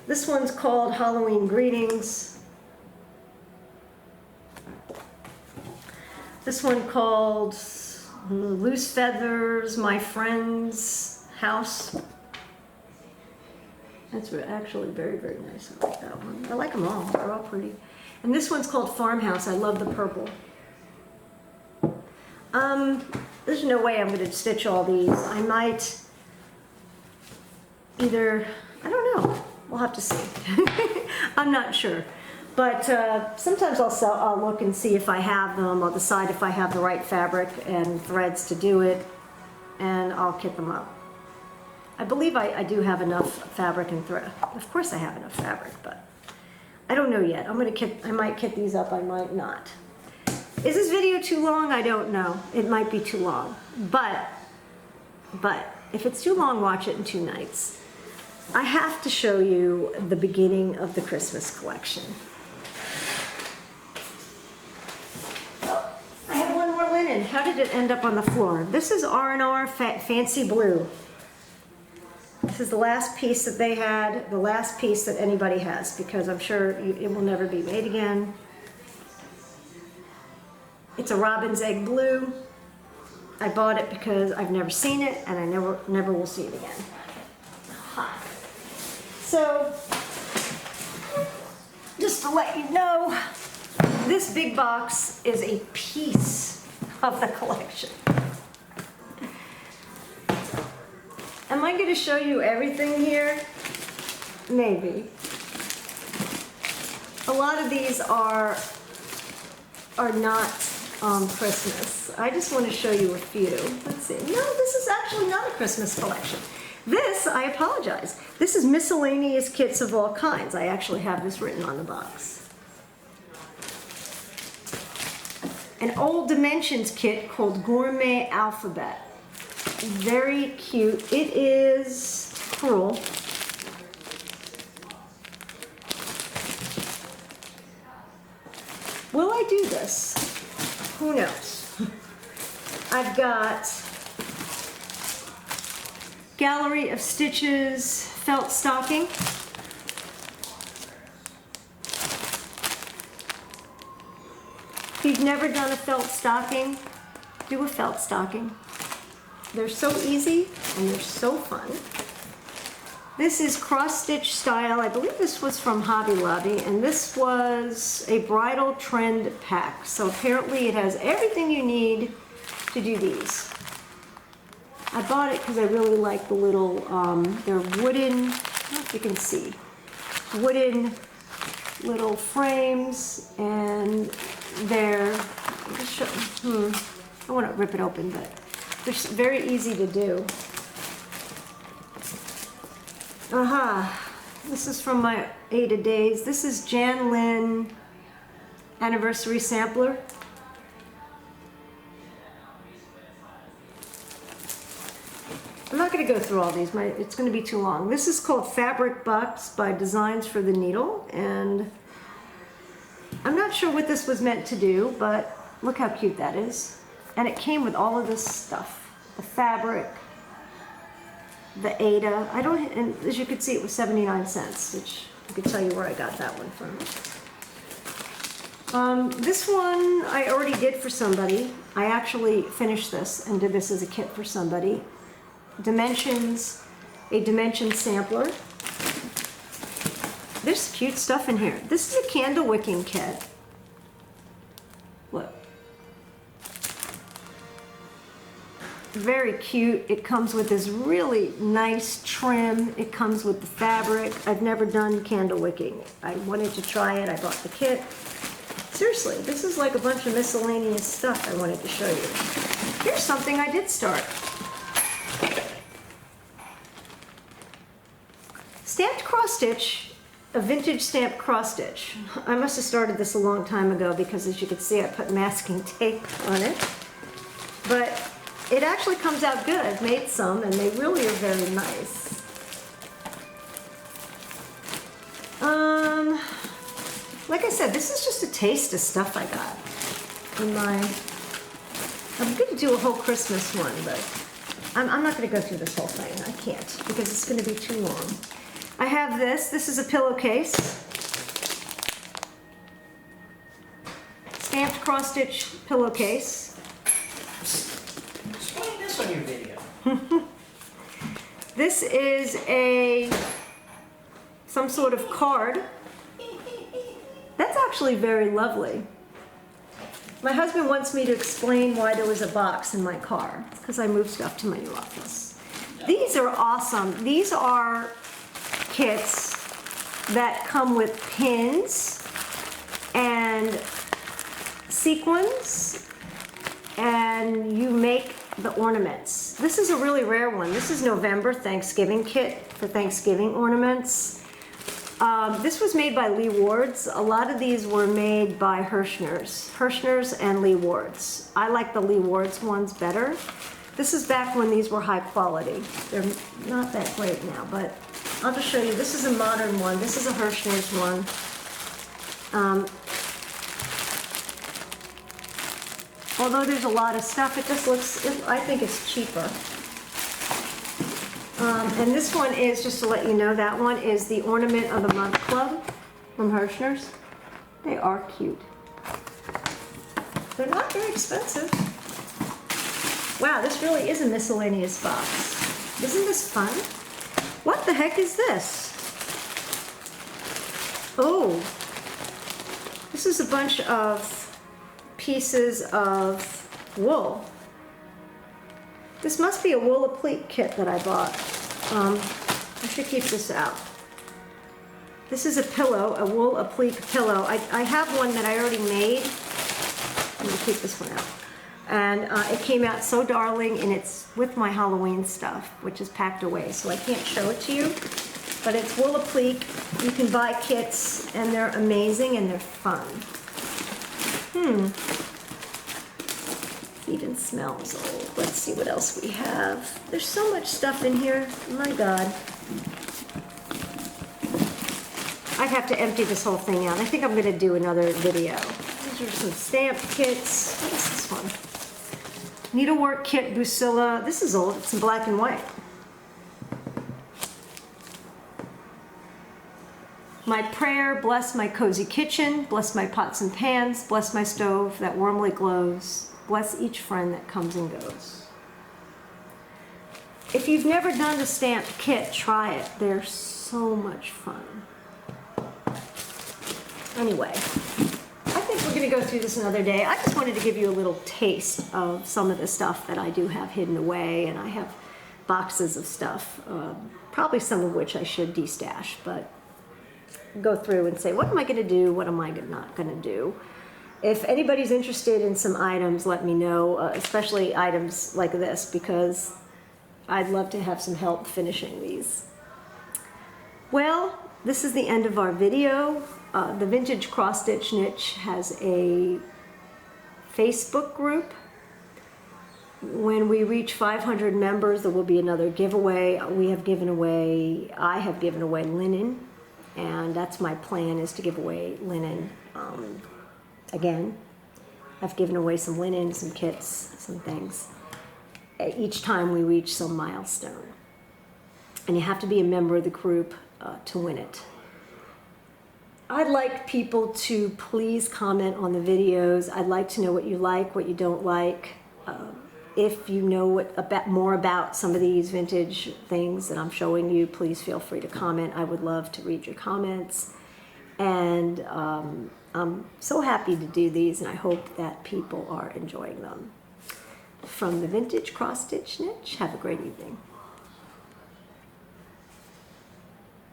This one's called Halloween Greetings. This one called Loose Feathers, My Friend's House. That's actually very, very nice. I like that one. I like them all. They're all pretty. And this one's called Farmhouse. I love the purple. There's no way I'm going to stitch all these. I might either, I don't know. We'll have to see. I'm not sure. But sometimes I'll look and see if I have them. I'll decide if I have the right fabric and threads to do it, and I'll kit them up. I believe I do have enough fabric and thread. Of course I have enough fabric, but I don't know yet. I might kit these up, I might not. Is this video too long? I don't know. It might be too long. But if it's too long, watch it in 2 nights. I have to show you the beginning of the Christmas collection. Oh, I have one more linen. How did it end up on the floor? This is R&R Fancy Blue. This is the last piece that they had, the last piece that anybody has, because I'm sure it will never be made again. It's a robin's egg blue. I bought it because I've never seen it, and I never will see it again. So, just to let you know, this big box is a piece of the collection. Am I going to show you everything here? Maybe. A lot of these are not Christmas. I just want to show you a few. Let's see. No, this is actually not a Christmas collection. This, I apologize. This is Miscellaneous Kits of all kinds. I actually have this written on the box. An old dimensions kit called Gourmet Alphabet. Very cute. It is crewel. Will I do this? Who knows? I've got Gallery of Stitches felt stocking. If you've never done a felt stocking, do a felt stocking. They're so easy and they're so fun. This is cross stitch style. I believe this was from Hobby Lobby, and this was a bridal trend pack. So apparently it has everything you need to do these. I bought it because I really like the little, they're wooden, I don't know if you can see, wooden little frames, and they're, I want to rip it open, but they're very easy to do. This is from my Ada days. This is Jan Lynn Anniversary Sampler. I'm not going to go through all these. It's going to be too long. This is called Fabric Bucks by Designs for the Needle, and I'm not sure what this was meant to do, but look how cute that is. And it came with all of this stuff. The fabric, the Ada. And as you can see, it was 79 cents, which I could tell you where I got that one from. This one I already did for somebody. I actually finished this and did this as a kit for somebody. Dimensions, a dimension sampler. There's cute stuff in here. This is a candle wicking kit. Look. Very cute. It comes with this really nice trim. It comes with the fabric. I've never done candle wicking. I wanted to try it. I bought the kit. Seriously, this is like a bunch of miscellaneous stuff I wanted to show you. Here's something I did start. Stamped cross stitch, a vintage stamped cross stitch. I must have started this a long time ago because, as you can see, I put masking tape on it. But it actually comes out good. I've made some and they really are very nice. Like I said, this is just a taste of stuff I got in my... I'm going to do a whole Christmas one, but I'm not going to go through this whole thing. I can't because it's going to be too long. I have this. This is a pillowcase. Stamped cross-stitch pillowcase. Explain this on your video. This is some sort of card. That's actually very lovely. My husband wants me to explain why there was a box in my car. It's because I moved stuff to my new office. These are awesome. These are kits that come with pins and sequins, and you make the ornaments. This is a really rare one. This is November Thanksgiving kit for Thanksgiving ornaments. This was made by Lee Ward's. A lot of these were made by Hirschner's and Lee Ward's. I like the Lee Ward's ones better. This is back when these were high quality. They're not that great now, but I'll just show you. This is a modern one. This is a Hirschner's one. Although there's a lot of stuff, it just looks, I think it's cheaper. And this one is, just to let you know, that one is the Ornament of the Month Club from Hirschner's. They are cute. They're not very expensive. Wow, this really is a miscellaneous box. Isn't this fun? What the heck is this? Oh, this is a bunch of pieces of wool. This must be a wool applique kit that I bought. I should keep this out. This is a pillow, a wool applique pillow. I have one that I already made. I'm gonna keep this one out. And it came out so darling, and it's with my Halloween stuff, which is packed away, so I can't show it to you. But it's wool applique. You can buy kits, and they're amazing, and they're fun. Even smells old. Let's see what else we have. There's so much stuff in here. My God. I have to empty this whole thing out. I think I'm going to do another video. These are some stamp kits. What is this one? Needlework kit, Busilla. This is old. It's in black and white. My prayer, bless my cozy kitchen, bless my pots and pans, bless my stove that warmly glows, bless each friend that comes and goes. If you've never done a stamped kit, try it. They're so much fun. Anyway, I think we're going to go through this another day. I just wanted to give you a little taste of some of the stuff that I do have hidden away, and I have boxes of stuff, probably some of which I should de-stash, but go through and say, what am I going to do? What am I not going to do? If anybody's interested in some items, let me know, especially items like this, because I'd love to have some help finishing these. Well, this is the end of our video. The Vintage Cross Stitch Niche has a Facebook group. When we reach 500 members, there will be another giveaway. I have given away linen, and that's my plan, is to give away linen again. I've given away some linen, some kits, some things, each time we reach some milestone. And you have to be a member of the group to win it. I'd like people to please comment on the videos. I'd like to know what you like, what you don't like. If you know more about some of these vintage things that I'm showing you, please feel free to comment. I would love to read your comments. And I'm so happy to do these, and I hope that people are enjoying them. From the Vintage Cross Stitch Niche, have a great evening.